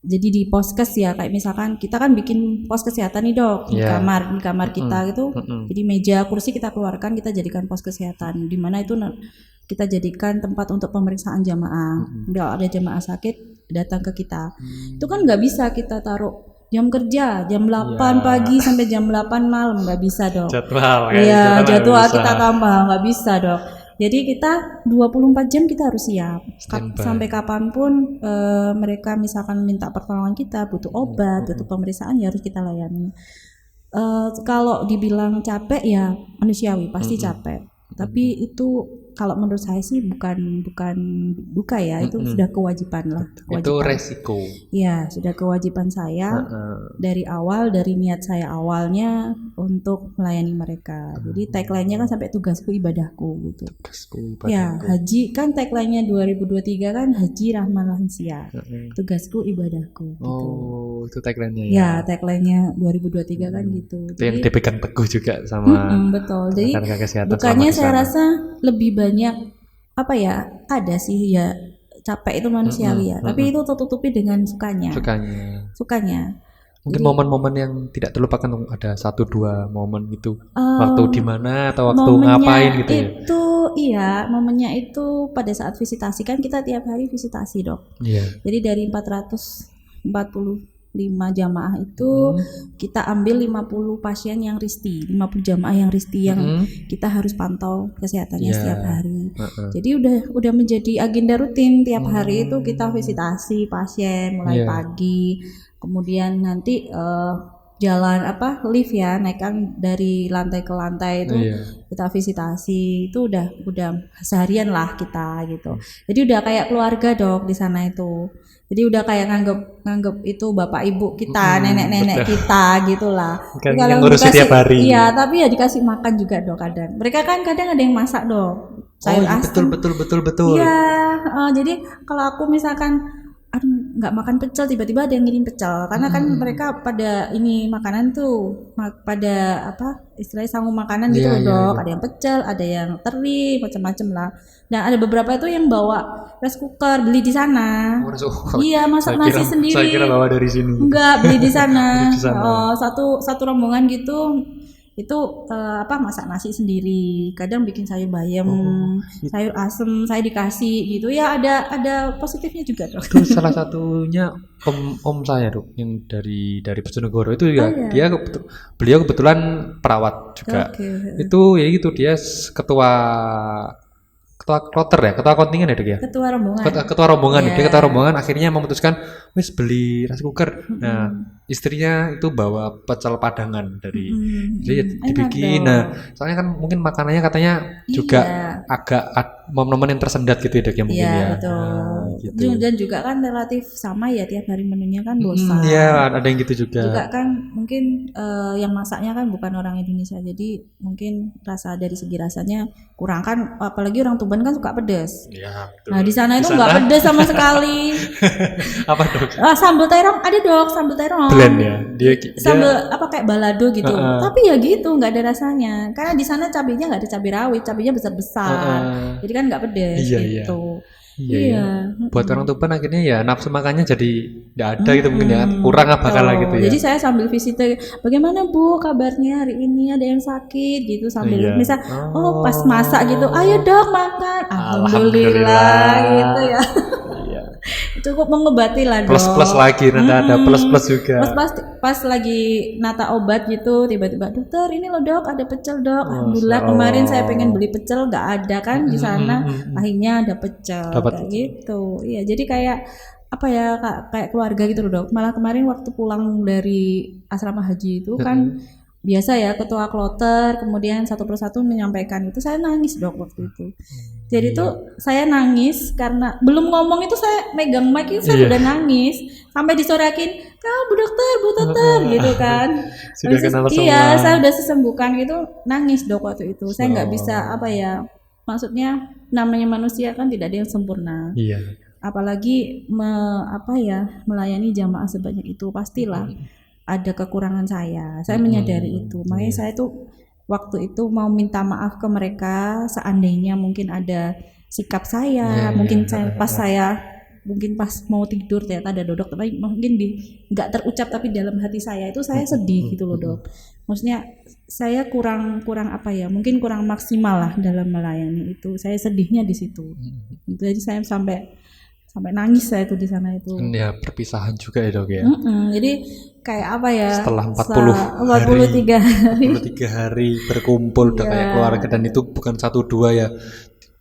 jadi di poskes ya, kayak misalkan kita kan bikin pos kesehatan nih, Dok, di kamar kita gitu. Jadi meja kursi kita keluarkan, kita jadikan pos kesehatan, di mana itu kita jadikan tempat untuk pemeriksaan jamaah. Kalau ada jamaah sakit datang ke kita. Itu kan nggak bisa kita taruh jam kerja jam 8 pagi sampai jam 8 malam, nggak bisa dong. Jadwal Iya, jadwal bisa. kita tambah, nggak bisa dong. Jadi kita 24 jam kita harus siap. Standby. Sampai kapanpun mereka misalkan minta pertolongan kita, butuh obat, butuh pemeriksaan, ya harus kita layani. Kalau dibilang capek ya manusiawi, pasti capek. Tapi itu kalau menurut saya sih bukan duka ya, itu sudah kewajiban lah. Itu resiko. Ya, sudah kewajiban saya dari awal, dari niat saya awalnya untuk melayani mereka. Jadi tagline-nya kan sampai tugasku ibadahku gitu. Ya, haji kan tagline-nya 2023 kan haji rahman lansia. Tugasku ibadahku gitu. Oh, itu tagline-nya ya. Ya, tagline-nya 2023 kan gitu. Itu yang dipegang teguh juga sama betul. Jadi rekan-rekan kesehatan bukannya selama saya di sana. rasa lebih banyak apa ya, ada sih ya capek itu manusiawi ya, tapi itu tertutupi dengan sukanya. Mungkin momen-momen yang tidak terlupakan, ada 1-2 momen gitu, waktu di mana atau waktu ngapain gitu ya. Itu iya, momennya itu pada saat visitasi, kan kita tiap hari visitasi dok. Iya. Jadi dari 445 jamaah itu kita ambil 50 pasien yang risti, 50 jamaah yang risti yang kita harus pantau kesehatannya setiap hari. Jadi udah menjadi agenda rutin tiap hari itu kita visitasi pasien mulai pagi, kemudian nanti jalan lift ya, naikkan dari lantai ke lantai itu kita visitasi, itu udah seharian lah kita gitu. Jadi udah kayak keluarga dok di sana itu. Jadi udah kayak nganggep itu bapak ibu kita, nenek-nenek kita gitulah. Kan yang ngurus setiap hari. Iya, tapi ya dikasih makan juga dok kadang. Mereka kan kadang ada yang masak dok. Sayur asem. Betul. Iya, jadi kalau aku misalkan nggak makan pecel, tiba-tiba ada yang ngirim pecel, karena kan mereka pada ini makanan tuh pada istilahnya sanggup makanan gitu loh dok. Ada yang pecel, ada yang teri, macam-macam lah. Dan ada beberapa itu yang bawa rice cooker, beli di sana. Iya, masak nasi sendiri. Saya kira bawa dari sini. Enggak, beli di sana. Satu rombongan gitu. Itu masak nasi sendiri, kadang bikin sayur bayam, sayur asem, saya dikasih gitu ya, ada positifnya juga dok. Itu salah satunya om saya dok, yang dari Bojonegoro itu ya. Beliau kebetulan perawat juga. Itu ya gitu, dia ketua kloter ya, ketua kontingen ya dok ya. Ketua rombongan. Dia ketua rombongan akhirnya memutuskan wis beli rice cooker. Nah, istrinya itu bawa pecel padangan dari jadi dibikin. Nah, soalnya kan mungkin makanannya katanya juga agak momen-momen yang tersendat gitu ya dok ya, mungkin ya. Betul. Nah, gitu. Dan juga kan relatif sama ya, tiap hari menunya kan bosan. Iya, ada yang gitu juga. Juga kan mungkin yang masaknya kan bukan orang Indonesia, jadi mungkin dari segi rasanya kurang kan, apalagi orang Tuban kan suka pedas. Iya, betul. Nah, di sana itu nggak pedas sama sekali. Apa dok? Sambal terong ada dok, sambal terong. Blend ya. Sambal kayak balado gitu. Tapi ya gitu, nggak ada rasanya. Karena di sana cabenya nggak ada cabai rawit, cabenya besar-besar. Jadi kan nggak pedas gitu. Iya. Buat orang Tuban akhirnya ya nafsu makannya jadi nggak ada gitu, mungkin ya kurang apa kalah gitu ya. Jadi saya sambil visit, bagaimana Bu kabarnya hari ini, ada yang sakit gitu, sambil misal pas masak gitu, ayo dok makan, alhamdulillah gitu ya. Cukup mengobati lah dok. Plus lagi, nanti ada plus juga. Pas lagi nata obat gitu, tiba-tiba dokter ini loh dok, ada pecel dok. Alhamdulillah kemarin saya pengen beli pecel nggak ada kan di sana, akhirnya ada pecel kayak gitu. Iya, jadi kayak kayak keluarga gitu loh dok. Malah kemarin waktu pulang dari asrama haji itu kan biasa ya, ketua kloter kemudian satu persatu menyampaikan itu, saya nangis dok waktu itu. Jadi tuh saya nangis karena belum ngomong itu saya megang mic itu saya udah nangis, sampai disorakin, Bu dokter gitu kan. Sudah kenal semua. Iya, saya udah sesembuhkan gitu, nangis dok waktu itu. Saya nggak bisa maksudnya namanya manusia kan tidak ada yang sempurna. Iya. Apalagi melayani jamaah sebanyak itu, pastilah ada kekurangan saya menyadari itu. Makanya saya tuh waktu itu mau minta maaf ke mereka seandainya mungkin ada sikap saya, mungkin pas mau tidur ternyata ada dodok, tapi mungkin nggak terucap, tapi dalam hati saya itu saya sedih gitu loh dok. Maksudnya saya kurang apa ya? Mungkin kurang maksimal lah dalam melayani itu. Saya sedihnya di situ. Jadi saya sampai nangis saya itu di sana itu. Ya perpisahan juga ya dok ya. Jadi kayak apa ya? Setelah 43 hari. 43 hari berkumpul udah kayak keluarga, dan itu bukan 1-2 ya.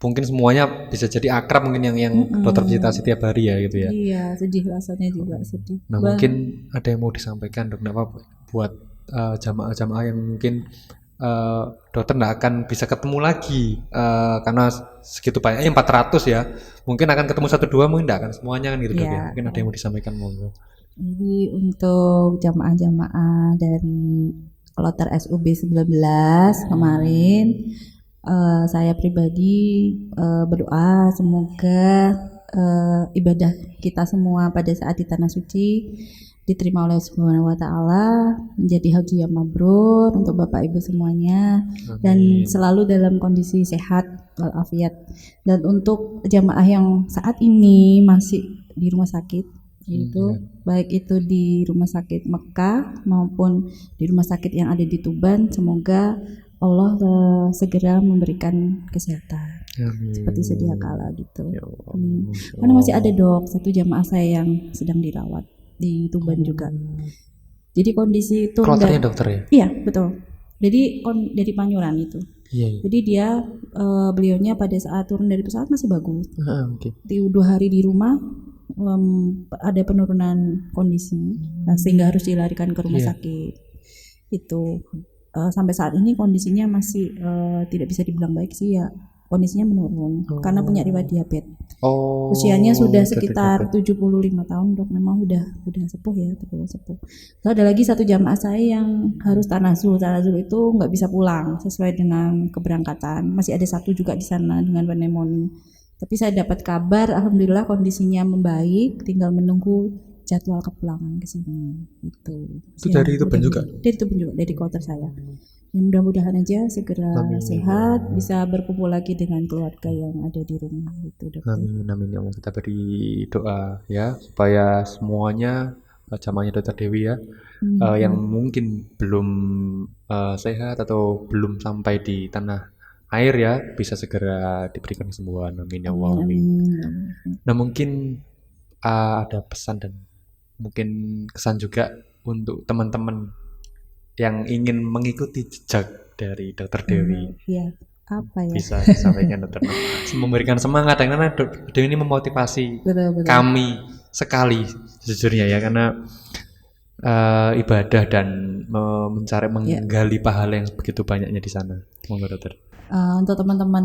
Mungkin semuanya bisa jadi akrab mungkin yang dokter visitasi tiap hari ya gitu ya. Iya, sedih rasanya juga sedih. Nah mungkin ada yang mau disampaikan dok, apa buat jamaah-jamaah yang mungkin dokter nggak akan bisa ketemu lagi karena segitu banyaknya 400 ya, mungkin akan ketemu 1-2, mungkin nggak akan semuanya kan gitu dok ya. Mungkin ada yang mau disampaikan monggo. Jadi untuk jamaah-jamaah dari kloter SUB 19 kemarin, saya pribadi berdoa semoga ibadah kita semua pada saat di Tanah Suci diterima oleh Subhanahu wa Ta'ala, menjadi haji yang mabrur untuk Bapak Ibu semuanya. Amin. Dan selalu dalam kondisi sehat walafiat. Dan untuk jamaah yang saat ini masih di rumah sakit, itu baik itu di rumah sakit Mekah maupun di rumah sakit yang ada di Tuban, semoga Allah segera memberikan kesehatan. Amin. Seperti sedia kala gitu. Karena masih ada dok, satu jamaah saya yang sedang dirawat di Tuban juga. Jadi kondisi itu kloternya dokter ya? Iya betul. Jadi dari Panjuran itu. Iya. Jadi dia beliaunya pada saat turun dari pesawat masih bagus. Okay. Di 2 hari di rumah ada penurunan kondisi, sehingga harus dilarikan ke rumah sakit. Itu sampai saat ini kondisinya masih tidak bisa dibilang baik sih ya. Kondisinya menurun karena punya riwayat diabetes. Usianya sudah sekitar 75 tahun dok, memang udah sepuh ya, sepuh. Lalu ada lagi satu jamaah saya yang harus tanazul itu nggak bisa pulang sesuai dengan keberangkatan. Masih ada satu juga di sana dengan pneumonia. Tapi saya dapat kabar, alhamdulillah kondisinya membaik, tinggal menunggu jadwal kepulangan ke sini. Itu dari Tuban juga? Dari Tuban juga, dari kloter saya. Mudah-mudahan aja segera sehat, bisa berkumpul lagi dengan keluarga yang ada di rumah itu. Amin, amin ya Allah. Kita beri doa ya supaya semuanya jamaahnya Dokter Dewi ya, yang mungkin belum sehat atau belum sampai di tanah air ya, bisa segera diberikan kesembuhan. Amin ya Allah. Amin. Nah mungkin ada pesan dan mungkin kesan juga untuk teman-teman yang ingin mengikuti jejak dari Dokter Dewi. Iya, apa ya? Bisa disampaikan dokter. Memberikan semangat, karena Dokter Dewi ini memotivasi betul. Kami sekali sejujurnya ya, karena ibadah dan mencari menggali pahala yang begitu banyaknya di sana. Monggo dokter. Untuk teman-teman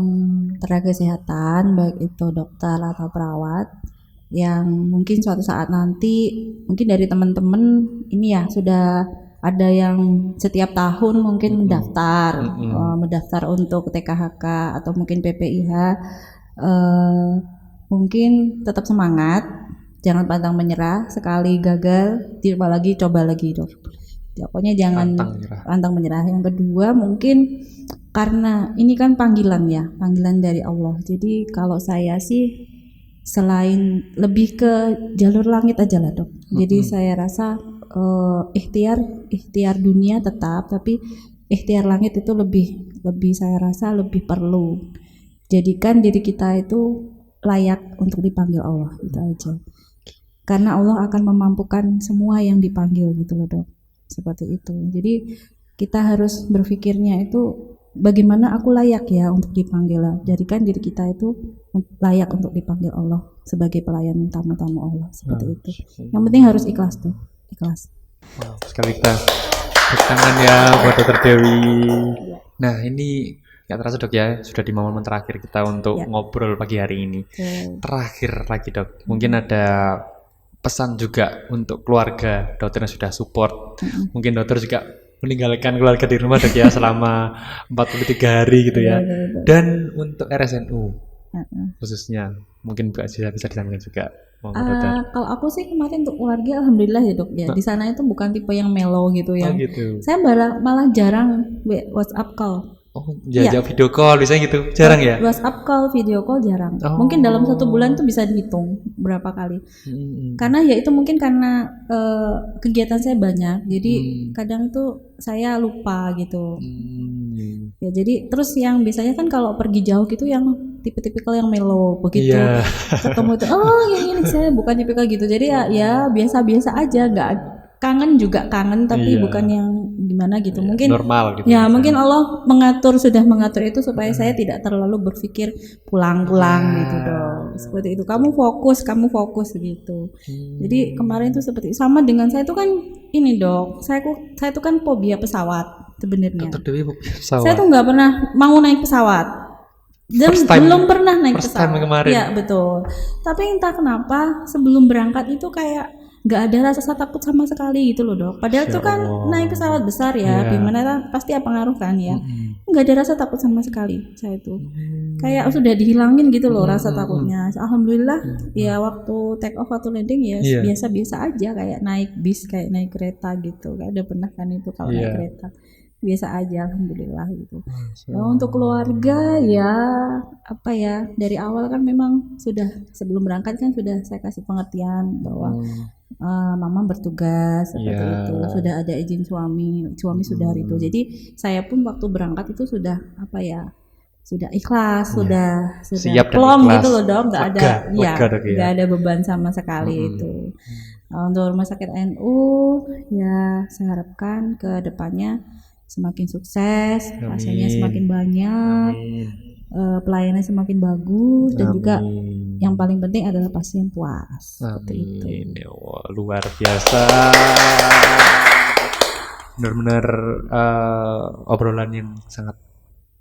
tenaga kesehatan, baik itu dokter atau perawat, yang mungkin suatu saat nanti mungkin dari teman-teman ini ya sudah ada yang setiap tahun mungkin mendaftar untuk TKHK atau mungkin PPIH, mungkin tetap semangat, jangan pantang menyerah. Sekali gagal, coba lagi dok. Pokoknya jangan pantang menyerah. Yang kedua mungkin karena ini kan panggilan dari Allah. Jadi kalau saya sih selain lebih ke jalur langit aja lah dok. Jadi saya rasa ikhtiar dunia tetap, tapi ikhtiar langit itu lebih saya rasa lebih perlu. Jadikan diri kita itu layak untuk dipanggil Allah, itu aja. Karena Allah akan memampukan semua yang dipanggil gitu loh dok. Seperti itu. Jadi kita harus berpikirnya itu bagaimana aku layak ya untuk dipanggil. Jadikan diri kita itu layak untuk dipanggil Allah sebagai pelayan tamu-tamu Allah, seperti itu. Yang penting harus ikhlas tuh. Ikhlas. Wow, sekali kita tepuk tangan ya buat Dokter Dewi. Nah ini nggak terasa dok ya, sudah di momen terakhir kita untuk ngobrol pagi hari ini. Terakhir lagi dok, mungkin ada pesan juga untuk keluarga dokter yang sudah support. Mungkin dokter juga meninggalkan keluarga di rumah dok ya selama 43 hari gitu ya. Dan untuk RSNU khususnya mungkin bisa disampaikan juga. Kalau aku sih kemarin untuk keluarga alhamdulillah ya dok ya. Di sana itu bukan tipe yang mellow gitu ya. Saya malah jarang WhatsApp call. Oh, jajak video call biasanya gitu. Jarang ya? WhatsApp call, video call jarang. Oh. Mungkin dalam 1 bulan tuh bisa dihitung berapa kali. Karena ya itu mungkin karena kegiatan saya banyak. Jadi kadang tuh saya lupa gitu. Ya jadi terus yang biasanya kan kalau pergi jauh gitu yang tipe-tipikal yang melo begitu. Iya. Ketemu tuh yang ini saya bukan tipikal gitu. Jadi ya biasa-biasa aja, nggak kangen juga kangen tapi Iya. bukan yang gimana gitu. Mungkin Normal gitu. ya mungkin Allah sudah mengatur itu supaya saya tidak terlalu berpikir pulang-pulang gitu dong. Seperti itu. Kamu fokus gitu. Jadi kemarin tuh seperti sama dengan saya tuh kan ini dok. Saya tuh kan fobia pesawat sebenarnya. Dokter Dewi pesawat. Saya tuh nggak pernah mau naik pesawat. Dan belum pernah naik first time pesawat. kemarin. Iya betul. Tapi entah kenapa sebelum berangkat itu kayak nggak ada rasa takut sama sekali gitu loh dok. Padahal Masya itu kan Allah. naik pesawat besar ya, Iya. gimana kan pasti pengaruh kan ya. Nggak ada rasa takut sama sekali saya tuh. Kayak sudah dihilangin gitu loh rasa takutnya. Alhamdulillah ya waktu take off atau landing ya Iya. biasa-biasa aja kayak naik bis, kayak naik kereta gitu. Kayak udah pernah kan itu kalau naik Iya. kereta. Biasa aja alhamdulillah gitu. Nah, untuk keluarga ya apa ya dari awal kan memang sudah sebelum berangkat kan sudah saya kasih pengertian bahwa mama bertugas seperti Iya. itu, sudah ada izin suami sudah hari itu. Jadi saya pun waktu berangkat itu sudah apa ya sudah ikhlas, sudah Siap dan plong ikhlas. gitu loh dok, nggak ada Lega dok ya. nggak ada beban sama sekali itu. Untuk rumah sakit NU ya saya harapkan ke depannya semakin sukses, pasiennya semakin banyak, pelayanannya semakin bagus dan juga yang paling penting adalah pasien puas. Seperti itu. Amin. Ya Allah, luar biasa. Benar-benar obrolan yang sangat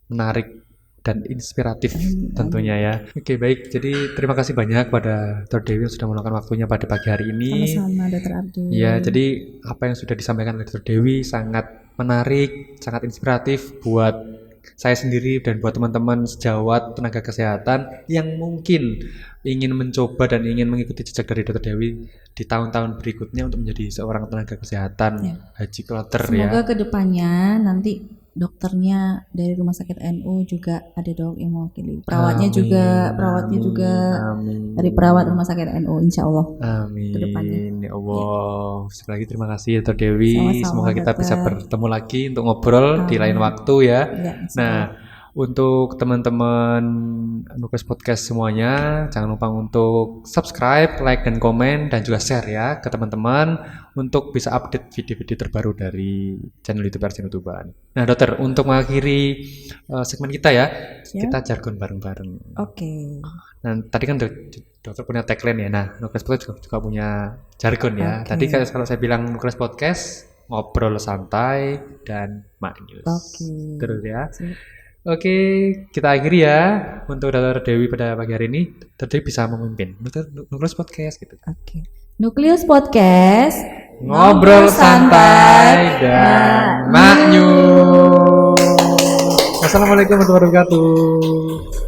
menarik dan inspiratif tentunya ya. Oke baik, jadi terima kasih banyak pada Dr. Dewi yang sudah meluangkan waktunya pada pagi hari ini. Sama-sama Dr. Abdi. Ya, jadi apa yang sudah disampaikan oleh Dr. Dewi sangat menarik, sangat inspiratif buat saya sendiri dan buat teman-teman sejawat tenaga kesehatan yang mungkin ingin mencoba dan ingin mengikuti jejak dari Dr. Dewi di tahun-tahun berikutnya untuk menjadi seorang tenaga kesehatan haji kloter ya. Semoga kedepannya nanti dokternya dari rumah sakit NU juga ada dok yang mewakili. Perawatnya juga Amin. dari perawat rumah sakit NU insya Allah. Amin. Kedepannya. Ya Allah. Sekali lagi terima kasih Dr. Dewi. Sama-sama, Semoga kita dokter. bisa bertemu lagi untuk ngobrol di lain waktu ya. Ya, Nah, untuk teman-teman Nuklis Podcast semuanya, jangan lupa untuk subscribe, like, dan komen, dan juga share ya ke teman-teman untuk bisa update video-video terbaru dari channel YouTube RC Nutuban. Nah, dokter, untuk mengakhiri segmen kita ya, kita jargon bareng-bareng. Oke. Nah, tadi kan dokter punya tagline ya. Nah, Nuklis Podcast juga punya jargon ya. Oke. Tadi kalau saya bilang Nuklis Podcast, ngobrol santai dan maknyus. Oke. Terus ya. Sip. Oke, kita akhiri ya untuk Dr. Dewi pada pagi hari ini. Dr. Dewi bisa memimpin Nuklis Podcast gitu. Oke. Nuklius Podcast. Ngobrol santai dan maknyus. Assalamualaikum warahmatullahi wabarakatuh.